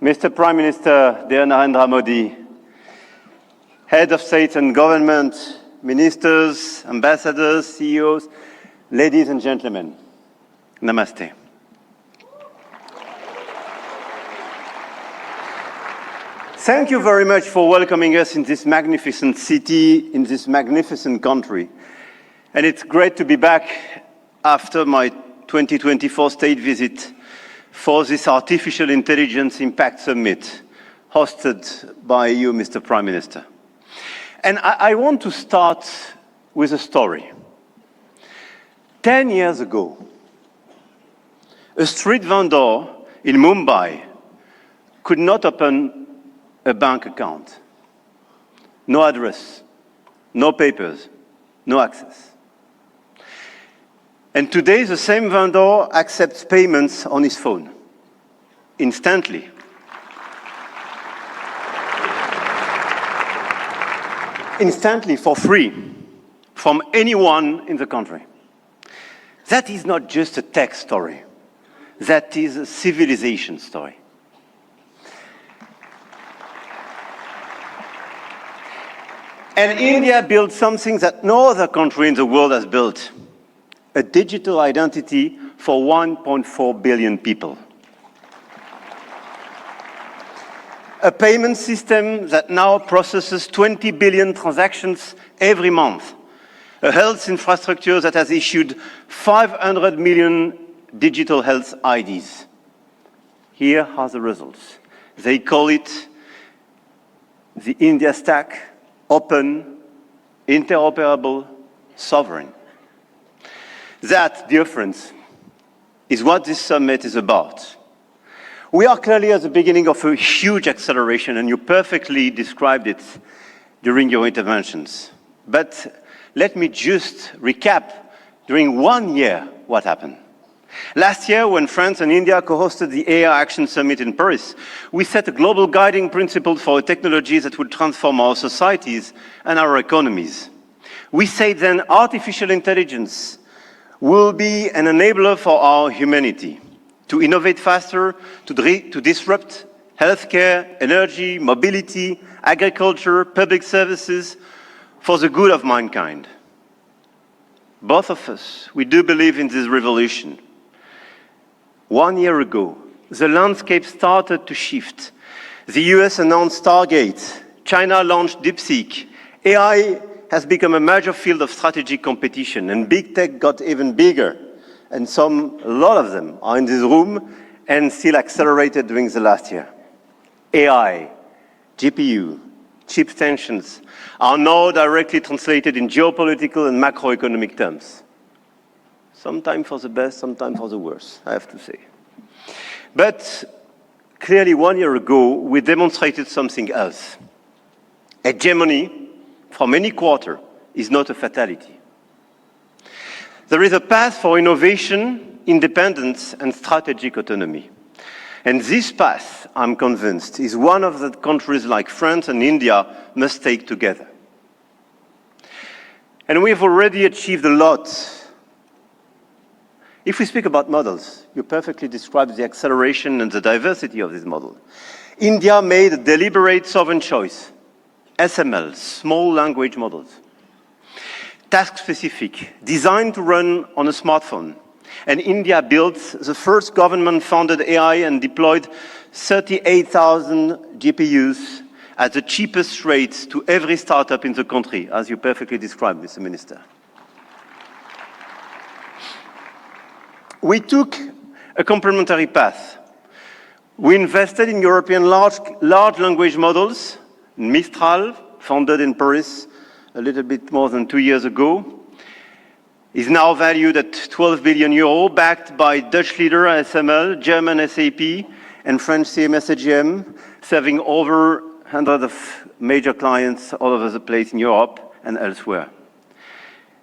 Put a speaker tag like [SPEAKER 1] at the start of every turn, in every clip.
[SPEAKER 1] Mr. Prime Minister, dear Narendra Modi, Head of State and Government, Ministers, Ambassadors, CEOs, ladies and gentlemen, Namaste. Thank you very much for welcoming us in this magnificent city, in this magnificent country. And it's great to be back after my 2024 state visit for this Artificial Intelligence Impact Summit hosted by you, Mr. Prime Minister. And I want to start with a story. 10 years ago, a street vendor in Mumbai could not open a bank account. No address, no papers, no access. And today, the same vendor accepts payments on his phone, instantly. Instantly, for free, from anyone in the country. That is not just a tech story. That is a civilization story. And India built something that no other country in the world has built. A digital identity for 1.4 billion people. A payment system that now processes 20 billion transactions every month. A health infrastructure that has issued 500 million digital health IDs. Here are the results. They call it the India Stack, open, interoperable, sovereign. That, dear friends, is what this summit is about. We are clearly at the beginning of a huge acceleration, and you perfectly described it during your interventions. But let me just recap during 1 year what happened. Last year, when France and India co-hosted the AI Action Summit in Paris, we set a global guiding principle for technologies that would transform our societies and our economies. We said then artificial intelligence will be an enabler for our humanity to innovate faster, to disrupt healthcare, energy, mobility, agriculture, public services for the good of mankind. Both of us, we do believe in this revolution. 1 year ago, the landscape started to shift. The US announced Stargate, China launched DeepSeek, AI has become a major field of strategic competition, and big tech got even bigger. And a lot of them are in this room and still accelerated during the last year. AI, GPU, chip tensions are now directly translated in geopolitical and macroeconomic terms. Sometimes for the best, sometimes for the worst, I have to say. But clearly 1 year ago, we demonstrated something else. Hegemony from any quarter is not a fatality. There is a path for innovation, independence, and strategic autonomy. And this path, I'm convinced, is one of the countries like France and India must take together. And we've already achieved a lot. If we speak about models, you perfectly described the acceleration and the diversity of this model. India made a deliberate sovereign choice. SML, small language models. Task-specific, designed to run on a smartphone. And India built the first government-funded AI and deployed 38,000 GPUs at the cheapest rates to every startup in the country, as you perfectly described, Mr. Minister. We took a complementary path. We invested in European large language models. Mistral, founded in Paris a little bit more than 2 years ago, is now valued at 12 billion euro, backed by Dutch leader ASML, German SAP, and French CMS AGM, serving over 100 of major clients all over the place in Europe and elsewhere.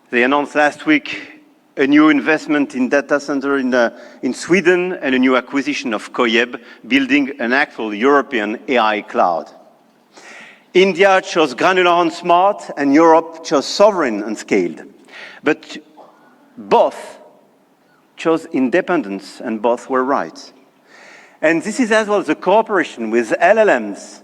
[SPEAKER 1] They announced last week a new investment in data center in Sweden and a new acquisition of Koyeb, building an actual European AI cloud. India chose granular and smart, and Europe chose sovereign and scaled. But both chose independence, and both were right. And this is as well the cooperation with LLMs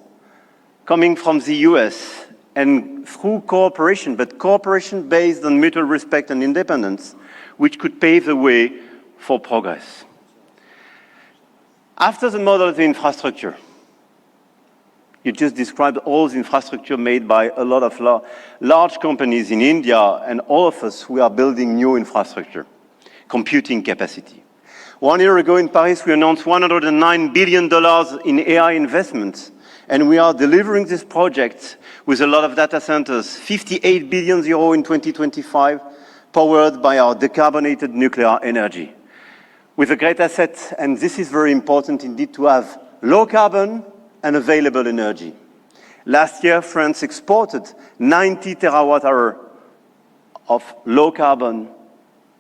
[SPEAKER 1] coming from the US, and through cooperation, but cooperation based on mutual respect and independence, which could pave the way for progress. After the model of the infrastructure, you just described all the infrastructure made by a lot of large companies in India, and all of us, we are building new infrastructure, computing capacity. 1 year ago in Paris, we announced $109 billion in AI investments, and we are delivering this project with a lot of data centers, 58 billion euro in 2025, powered by our decarbonated nuclear energy. With a great asset, and this is very important indeed, to have low carbon and available energy. Last year, France exported 90 terawatt-hour of low carbon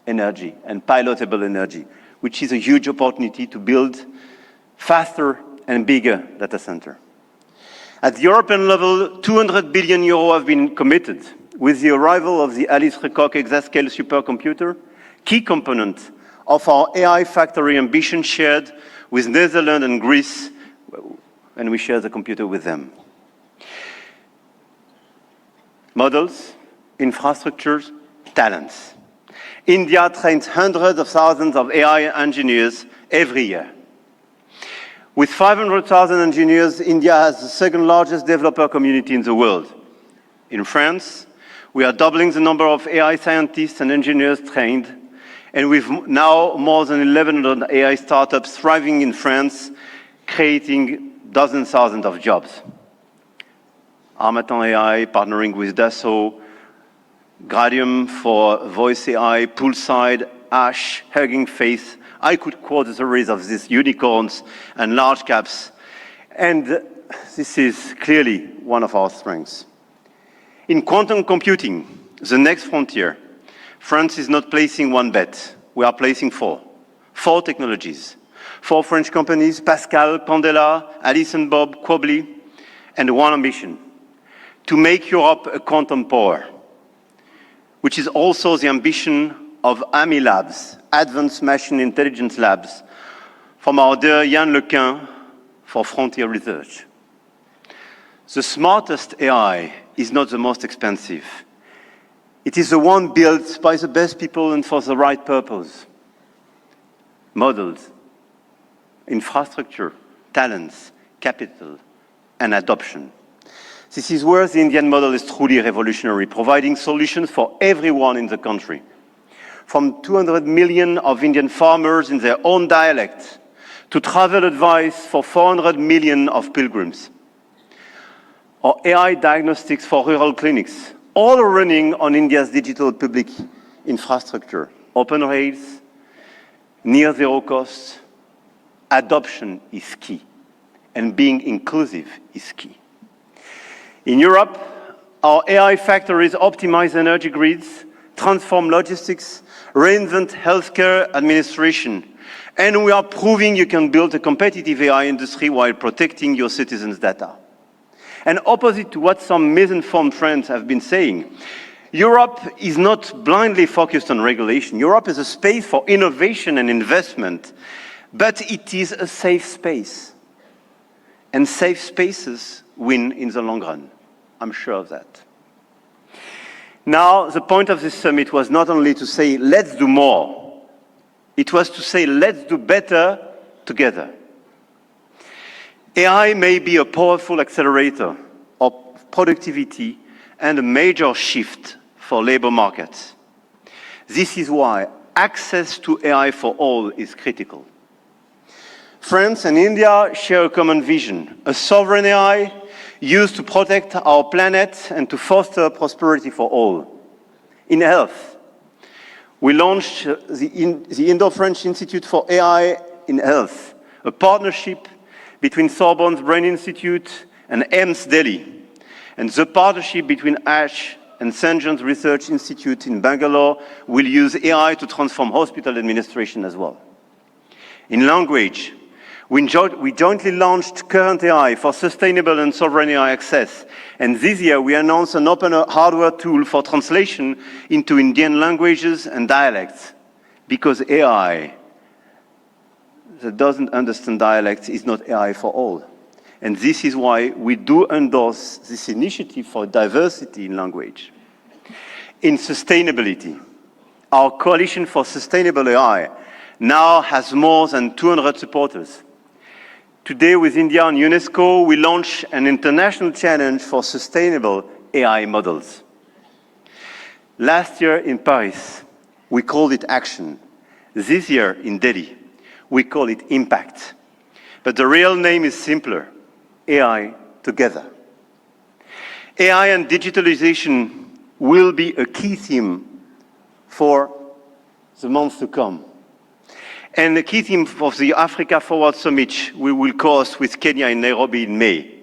[SPEAKER 1] energy and pilotable energy, which is a huge opportunity to build faster and bigger data center. At the European level, 200 billion euro have been committed with the arrival of the Alice Lecoq exascale supercomputer, key component of our AI factory ambition shared with Netherlands and Greece, and we share the computer with them. Models, infrastructures, talents. India trains hundreds of thousands of AI engineers every year. With 500,000 engineers, India has the second largest developer community in the world. In France, we are doubling the number of AI scientists and engineers trained, and we've now more than 1,100 AI startups thriving in France, creating dozens, thousands of jobs. Harmattan AI partnering with Dassault, Gradium for voice AI, Poolside, Ash, Hugging Face. I could quote a series of these unicorns and large caps, and this is clearly one of our strengths. In quantum computing, the next frontier, France is not placing one bet. We are placing four technologies. 4 French companies, Pascal, Pandela, Alice and Bob, Quobly, and one ambition, to make Europe a quantum power, which is also the ambition of AMI Labs, Advanced Machine Intelligence Labs, from our dear Yann Lequin for Frontier Research. The smartest AI is not the most expensive. It is the one built by the best people and for the right purpose. Models, infrastructure, talents, capital, and adoption. This is where the Indian model is truly revolutionary, providing solutions for everyone in the country. From 200 million of Indian farmers in their own dialect, to travel advice for 400 million of pilgrims, or AI diagnostics for rural clinics, all running on India's digital public infrastructure. Open rails, near zero cost, adoption is key, and being inclusive is key. In Europe, our AI factories optimize energy grids, transform logistics, reinvent healthcare administration, and we are proving you can build a competitive AI industry while protecting your citizens' data. And opposite to what some misinformed friends have been saying, Europe is not blindly focused on regulation. Europe is a space for innovation and investment, but it is a safe space. And safe spaces win in the long run. I'm sure of that. Now, the point of this summit was not only to say, let's do more. It was to say, let's do better together. AI may be a powerful accelerator of productivity and a major shift for labor markets. This is why access to AI for all is critical. France and India share a common vision, a sovereign AI used to protect our planet and to foster prosperity for all. In health, we launched the Indo-French Institute for AI in Health, a partnership between Sorbonne's Brain Institute and AIIMS Delhi, and the partnership between ASH and St. John's Research Institute in Bangalore will use AI to transform hospital administration as well. In language, we jointly launched Current AI for sustainable and sovereign AI access. And this year, we announced an open hardware tool for translation into Indian languages and dialects. Because AI, that doesn't understand dialects is not AI for all. And this is why we do endorse this initiative for diversity in language. In sustainability, our Coalition for Sustainable AI now has more than 200 supporters. Today, with India and UNESCO, we launch an international challenge for sustainable AI models. Last year in Paris, we called it action. This year in Delhi, we call it impact. But the real name is simpler: AI together. AI and digitalization will be a key theme for the months to come. And the key theme for the Africa Forward Summit we will host with Kenya in Nairobi in May.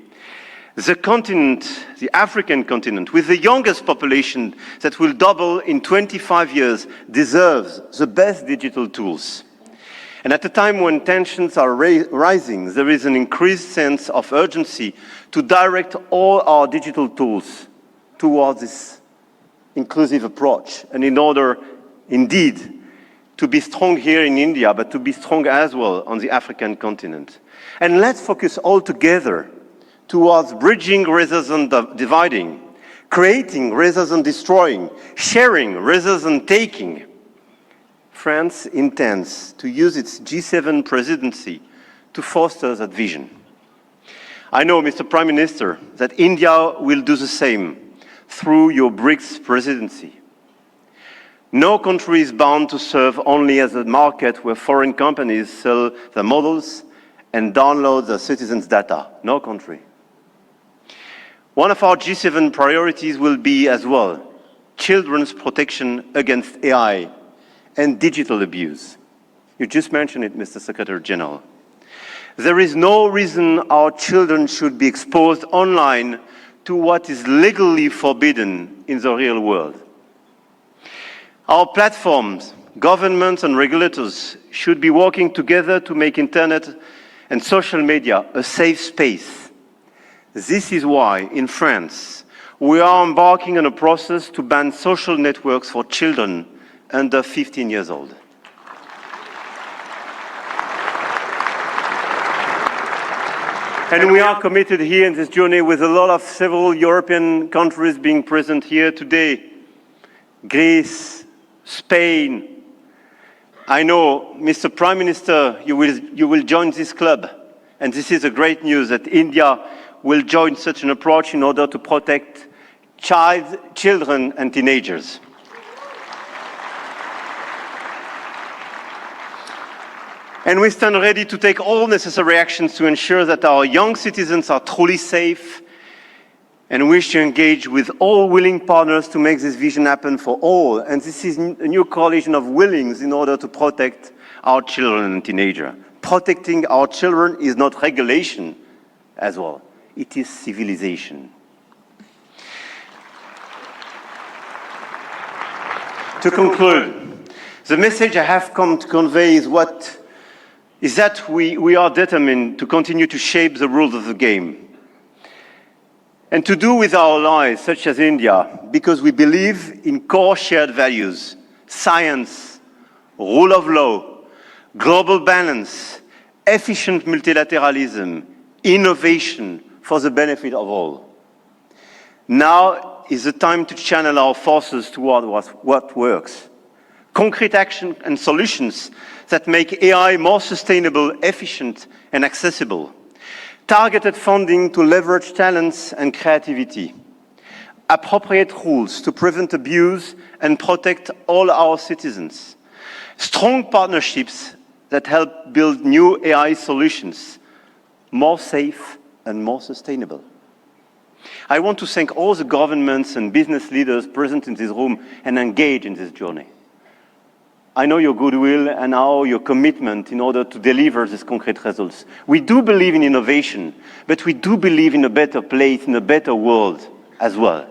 [SPEAKER 1] The continent, the African continent, with the youngest population that will double in 25 years, deserves the best digital tools. And at a time when tensions are rising, there is an increased sense of urgency to direct all our digital tools towards this inclusive approach. And in order, indeed, to be strong here in India, but to be strong as well on the African continent. And let's focus all together towards bridging rather than dividing, creating rather than destroying, sharing rather than taking. France intends to use its G7 presidency to foster that vision. I know, Mr. Prime Minister, that India will do the same through your BRICS presidency. No country is bound to serve only as a market where foreign companies sell their models and download their citizens' data. No country. One of our G7 priorities will be as well children's protection against AI and digital abuse. You just mentioned it, Mr. Secretary General. There is no reason our children should be exposed online to what is legally forbidden in the real world. Our platforms, governments and regulators should be working together to make internet and social media a safe space. This is why, in France, we are embarking on a process to ban social networks for children under 15 years old. And we are committed here in this journey with a lot of several European countries being present here today. Greece, Spain. I know, Mr. Prime Minister, you will join this club. And this is a great news that India will join such an approach in order to protect children and teenagers. And we stand ready to take all necessary actions to ensure that our young citizens are truly safe, and wish to engage with all willing partners to make this vision happen for all. And this is a new coalition of willings in order to protect our children and teenagers. Protecting our children is not regulation as well. It is civilization. To conclude, the message I have come to convey is that we are determined to continue to shape the rules of the game. And to do with our allies, such as India, because we believe in core shared values: science, rule of law, global balance, efficient multilateralism, innovation for the benefit of all. Now is the time to channel our forces toward what works. Concrete action and solutions that make AI more sustainable, efficient, and accessible. Targeted funding to leverage talents and creativity. Appropriate rules to prevent abuse and protect all our citizens. Strong partnerships that help build new AI solutions, more safe and more sustainable. I want to thank all the governments and business leaders present in this room and engaged in this journey. I know your goodwill and now your commitment in order to deliver these concrete results. We do believe in innovation, but we do believe in a better place, in a better world as well.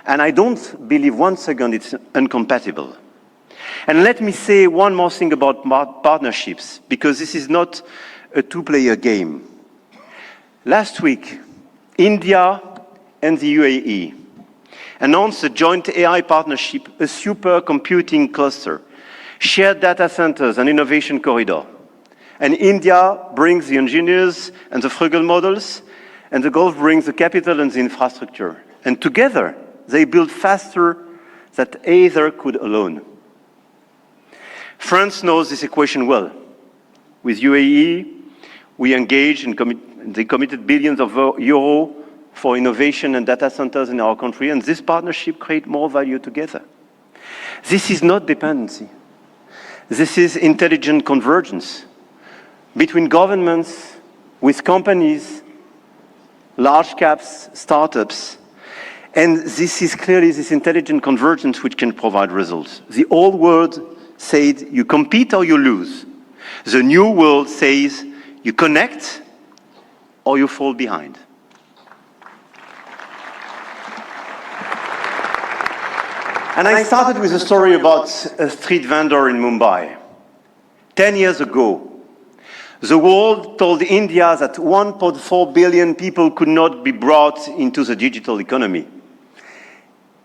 [SPEAKER 1] And I don't believe one second it's incompatible. And let me say one more thing about partnerships, because this is not a two-player game. Last week, India and the UAE announced a joint AI partnership, a supercomputing cluster, shared data centers and innovation corridor. And India brings the engineers and the frugal models, and the Gulf brings the capital and the infrastructure. And together, they build faster than either could alone. France knows this equation well. With UAE, we engaged and they committed billions of euros for innovation and data centers in our country, and this partnership creates more value together. This is not dependency. This is intelligent convergence between governments, with companies, large caps, startups, and this is clearly this intelligent convergence which can provide results. The old world said you compete or you lose. The new world says you connect or you fall behind. And I started with a story about a street vendor in Mumbai. 10 years ago, the world told India that 1.4 billion people could not be brought into the digital economy.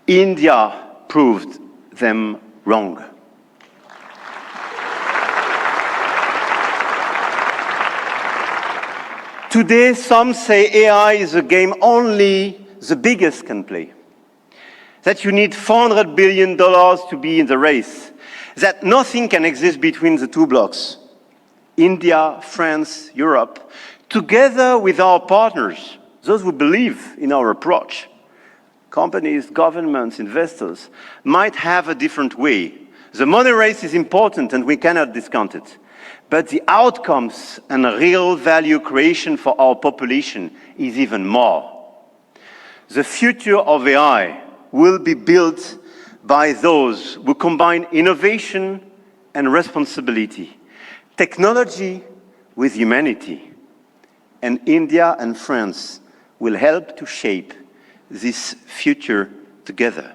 [SPEAKER 1] India proved them wrong. Today, some say AI is a game only the biggest can play. That you need $400 billion to be in the race. That nothing can exist between the two blocks. India, France, Europe, together with our partners, those who believe in our approach, companies, governments, investors, might have a different way. The money race is important and we cannot discount it. But the outcomes and real value creation for our population is even more. The future of AI will be built by those who combine innovation and responsibility, technology with humanity. And India and France will help to shape this future together.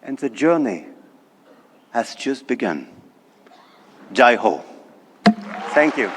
[SPEAKER 1] And the journey has just begun. Jai Ho. Thank you.